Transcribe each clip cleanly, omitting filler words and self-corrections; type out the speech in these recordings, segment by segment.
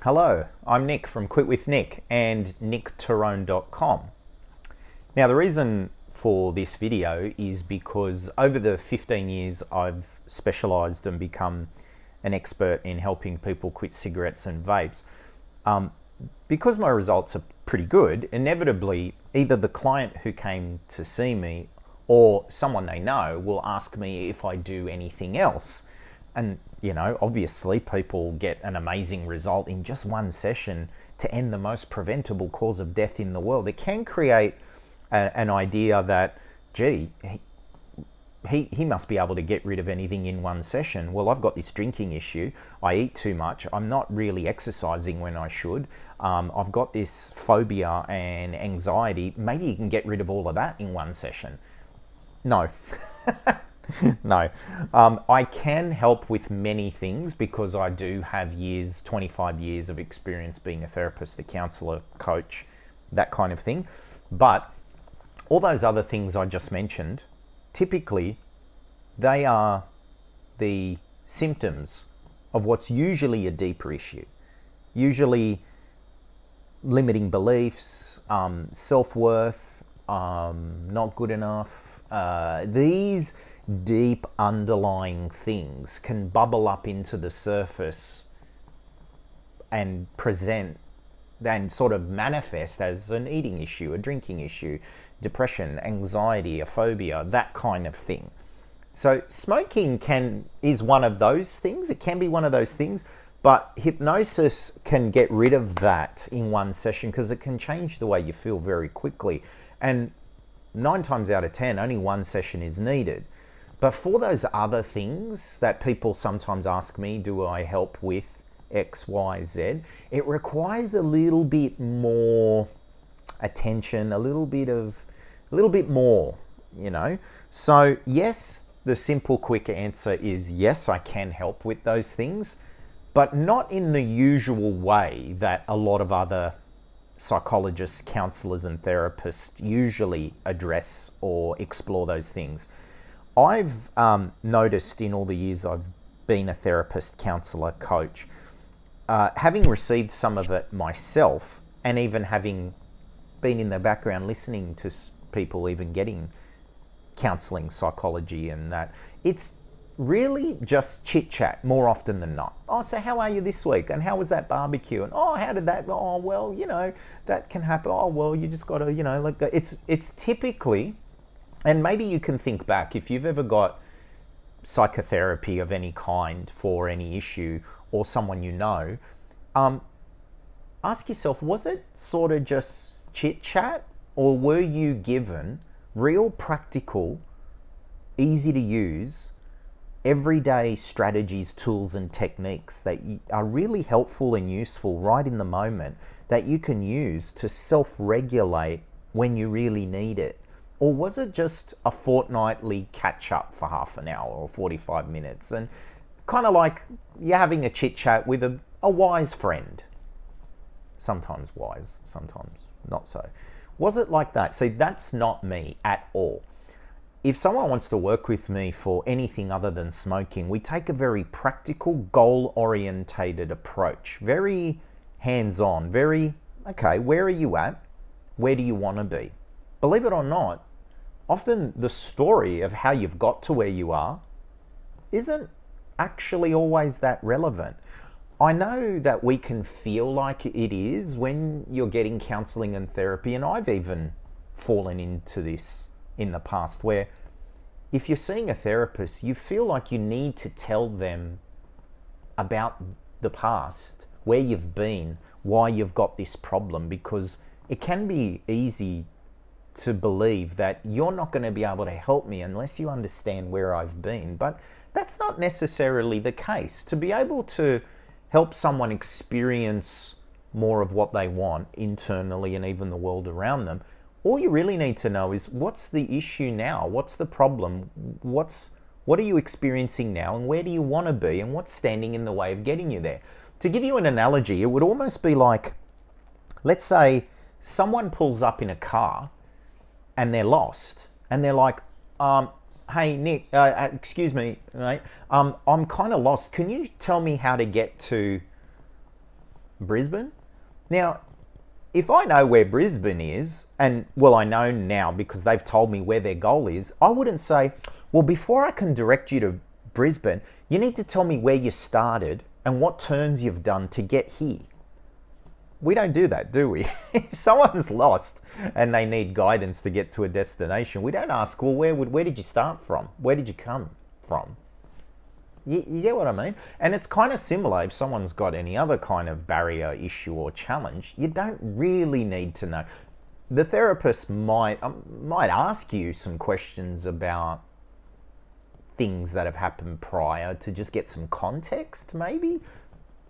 Hello, I'm Nick from Quit With Nick and nickterone.com. Now, the reason for this video is because over the 15 years I've specialised and become an expert in helping people quit cigarettes and vapes. Because my results are pretty good, inevitably either the client who came to see me or someone they know will ask me if I do anything else. And, obviously people get an amazing result in just one session to end the most preventable cause of death in the world. It can create an idea that, gee, he must be able to get rid of anything in one session. Well, I've got this drinking issue. I eat too much. I'm not really exercising when I should. I've got this phobia and anxiety. Maybe you can get rid of all of that in one session. No. No. I can help with many things because I do have 25 years of experience being a therapist, a counselor, coach, that kind of thing. But all those other things I just mentioned, typically they are the symptoms of what's usually a deeper issue. Usually limiting beliefs, self-worth, not good enough. These deep underlying things can bubble up into the surface and present and sort of manifest as an eating issue, a drinking issue, depression, anxiety, a phobia, that kind of thing. So smoking is one of those things. It can be one of those things, but hypnosis can get rid of that in one session because it can change the way you feel very quickly. And 9 times out of 10, only one session is needed. But for those other things that people sometimes ask me, do I help with X, Y, Z? It requires a little bit more attention, a little bit more, So yes, the simple, quick answer is yes, I can help with those things, but not in the usual way that a lot of other psychologists, counselors, and therapists usually address or explore those things. I've noticed in all the years I've been a therapist, counselor, coach, having received some of it myself and even having been in the background listening to people even getting counseling, psychology and that, it's really just chit chat more often than not. Oh, so how are you this week? And how was that barbecue? And oh, how did that? Oh, well, that can happen. Oh, well, you just got to, it's typically, and maybe you can think back if you've ever got psychotherapy of any kind for any issue or someone ask yourself, was it sort of just chit chat or were you given real practical, easy to use, everyday strategies, tools and techniques that are really helpful and useful right in the moment that you can use to self-regulate when you really need it? Or was it just a fortnightly catch up for half an hour or 45 minutes and kind of like you're having a chit chat with a wise friend? Sometimes wise, sometimes not so. Was it like that? So that's not me at all. If someone wants to work with me for anything other than smoking, we take a very practical, goal-orientated approach. Very hands-on, okay, where are you at? Where do you want to be? Believe it or not, often the story of how you've got to where you are isn't actually always that relevant. I know that we can feel like it is when you're getting counseling and therapy, and I've even fallen into this in the past where if you're seeing a therapist, you feel like you need to tell them about the past, where you've been, why you've got this problem, because it can be easy to believe that you're not going to be able to help me unless you understand where I've been. But that's not necessarily the case. To be able to help someone experience more of what they want internally and even the world around them, all you really need to know is what's the issue now? What's the problem? What are you experiencing now? And where do you want to be? And what's standing in the way of getting you there? To give you an analogy, it would almost be like, let's say someone pulls up in a car and they're lost and they're like, hey Nick, excuse me, mate, I'm kind of lost. Can you tell me how to get to Brisbane. Now, if I know where Brisbane is, and well, I know now because they've told me where their goal is, I wouldn't say, well, before I can direct you to Brisbane, you need to tell me where you started and what turns you've done to get here. We don't do that, do we? If someone's lost and they need guidance to get to a destination, we don't ask, well, where did you start from? Where did you come from? You get what I mean? And it's kind of similar if someone's got any other kind of barrier, issue, or challenge. You don't really need to know. The therapist might ask you some questions about things that have happened prior to just get some context, maybe.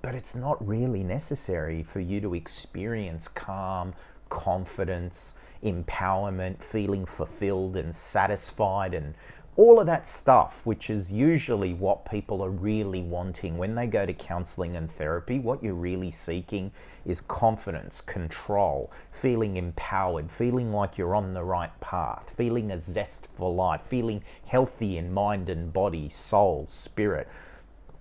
But it's not really necessary for you to experience calm, confidence, empowerment, feeling fulfilled and satisfied, and all of that stuff, which is usually what people are really wanting when they go to counseling and therapy. What you're really seeking is confidence, control, feeling empowered, feeling like you're on the right path, feeling a zest for life, feeling healthy in mind and body, soul, spirit.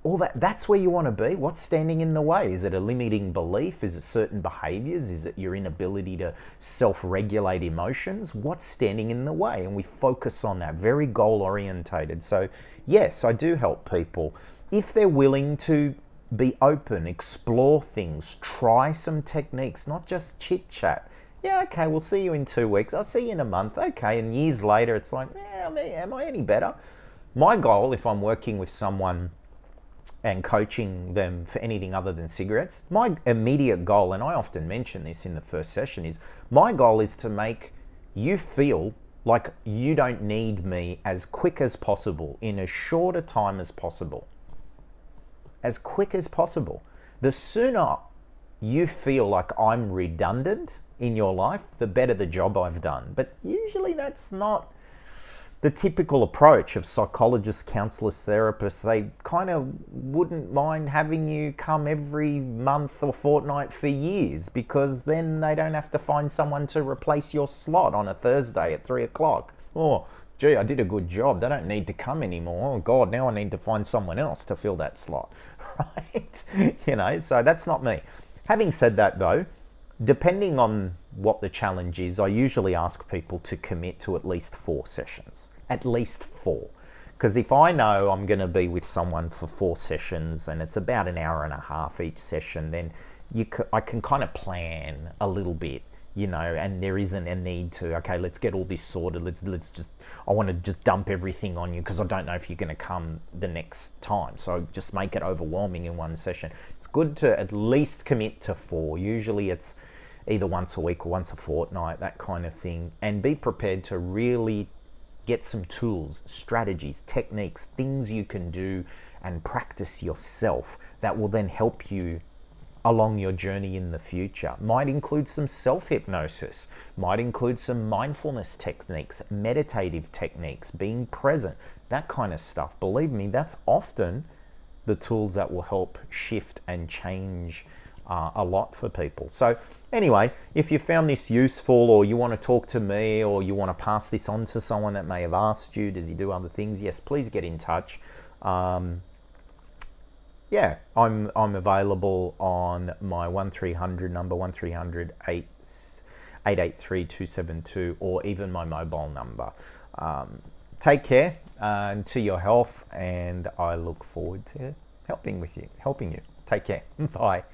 All that's where you want to be. What's standing in the way? Is it a limiting belief? Is it certain behaviors? Is it your inability to self-regulate emotions? What's standing in the way? And we focus on that, very goal orientated. So yes, I do help people if they're willing to be open, explore things, try some techniques, not just chit chat. Yeah, okay, we'll see you in 2 weeks. I'll see you in a month. Okay, and years later, it's like, am I any better? My goal, if I'm working with someone and coaching them for anything other than cigarettes, my immediate goal, and I often mention this in the first session, is my goal is to make you feel like you don't need me as quick as possible, in as short a time as possible. As quick as possible. The sooner you feel like I'm redundant in your life, the better the job I've done. But usually that's not the typical approach of psychologists, counselors, therapists. They kind of wouldn't mind having you come every month or fortnight for years, because then they don't have to find someone to replace your slot on a Thursday at 3 o'clock. Oh, gee, I did a good job. They don't need to come anymore. Oh God, now I need to find someone else to fill that slot, right? So that's not me. Having said that though, depending on what the challenge is, I usually ask people to commit to at least 4 sessions. At least 4. Because if I know I'm going to be with someone for 4 sessions and it's about an hour and a half each session, then I can kind of plan a little bit, and there isn't a need to, okay, let's get all this sorted. I want to just dump everything on you because I don't know if you're going to come the next time. So just make it overwhelming in one session. It's good to at least commit to 4. Usually it's either once a week or once a fortnight, that kind of thing. And be prepared to really get some tools, strategies, techniques, things you can do and practice yourself that will then help you along your journey in the future. Might include some self-hypnosis, might include some mindfulness techniques, meditative techniques, being present, that kind of stuff. Believe me, that's often the tools that will help shift and change a lot for people. So anyway, if you found this useful, or you want to talk to me, or you want to pass this on to someone that may have asked you, does he do other things? Yes, please get in touch. Yeah, I'm available on my 1300 number, 1300 883 272, or even my mobile number. Take care to your health, and I look forward to helping you. Take care. Bye.